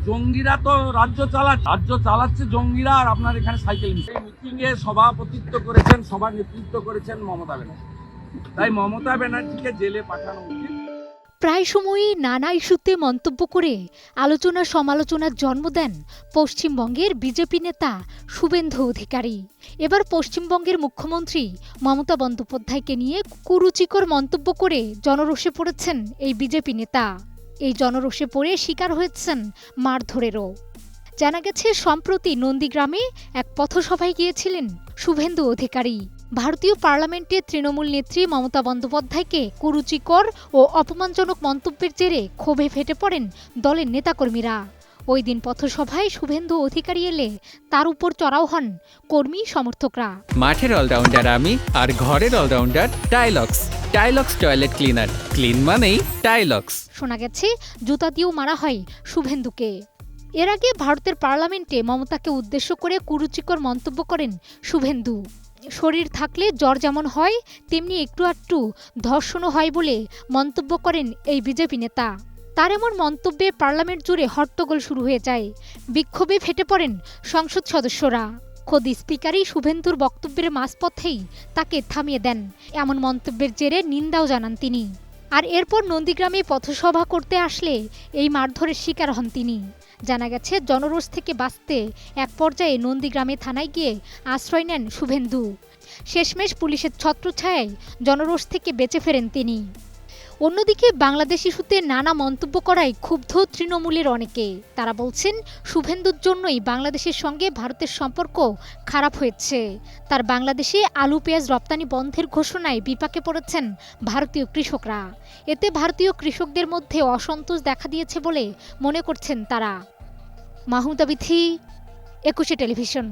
জঙ্গিরা তো রাজ্য চালাচ্ছে জঙ্গিরা, আর আপনার এখানে সাইকেল মিটিং এ সভাপতিত্ব করেছেন, সভা নেতৃত্ব করেছেন মমতা ব্যানার্জি। তাই মমতা ব্যানার্জিকে জেলে পাঠানো উচিত। প্রায় সময়ই নানা ইস্যুতে মন্তব্য করে আলোচনা সমালোচনার জন্ম দেন পশ্চিমবঙ্গের বিজেপি নেতা শুভেন্দু অধিকারী। এবার পশ্চিমবঙ্গের মুখ্যমন্ত্রী মমতা বন্দ্যোপাধ্যায়কে নিয়ে কুরুচিকর মন্তব্য করে জনরোষে পড়েছেন এই বিজেপি নেতা। এই জনরোষে পড়ে শিকার হয়েছেন মারধরেরও। জানা গেছে, সম্প্রতি নন্দীগ্রামে এক পথসভায় গিয়েছিলেন শুভেন্দু অধিকারী। ভারতীয় পার্লামেন্টে তৃণমূল নেত্রী মমতা বন্দ্যোপাধ্যায়কে কুরুচিকর ও অপমানজনক মন্তব্যের জেরে ক্ষোভে ফেটে পড়েন দলের নেতাকর্মীরা। ওই দিন পথসভায় শুভেন্দু অধিকারী এলে তার উপর চড়াও হন কর্মী সমর্থকরা। মাঠের অলরাউন্ডার আমি, আর ঘরের all-rounder Tylox. Tylox toilet cleaner, clean মানেই টাইলক্স। শোনা গেছে, জুতা দিয়েও মারা হয় শুভেন্দুকে। এর আগে ভারতের পার্লামেন্টে মমতাকে উদ্দেশ্য করে কুরুচিকর মন্তব্য করেন শুভেন্দু। শরীর থাকলে জ্বর যেমন হয়, তেমনি একটু আধটু ধর্ষণও হয় বলে মন্তব্য করেন এই বিজেপি নেতা। তার এমন মন্তব্যে পার্লামেন্ট জুড়ে হট্টগোল শুরু হয়ে যায়। বিক্ষোভে ফেটে পড়েন সংসদ সদস্যরা। খোদ স্পিকারই শুভেন্দুর বক্তব্যের মাঝপথেই তাকে থামিয়ে দেন। এমন মন্তব্যের জেরে নিন্দাও জানান তিনি। আর এরপর নন্দীগ্রামে পথসভা করতে আসলে এই মারধরের শিকার হন তিনি। জানা গেছে, জনরোষ থেকে বাঁচতে এক পর্যায়ে নন্দীগ্রামে থানায় গিয়ে আশ্রয় নেন শুভেন্দু। শেষমেশ পুলিশের ছত্রছায়ায় জনরোষ থেকে বেঁচে ফেরেন তিনি। অন্যদিকে বাংলাদেশ ইস্যুতে নানা মন্তব্য করায় ক্ষুব্ধ তৃণমূলের অনেকে। তারা বলছেন, শুভেন্দুর জন্যই বাংলাদেশের সঙ্গে ভারতের সম্পর্ক খারাপ হয়েছে। তার বাংলাদেশে আলু পেঁয়াজ রপ্তানি বন্ধের ঘোষণায় বিপাকে পড়েছেন ভারতীয় কৃষকরা। এতে ভারতীয় কৃষকদের মধ্যে অসন্তোষ দেখা দিয়েছে বলে মনে করছেন তারা। মাহমুদা বিথি, 21 টেলিভিশন।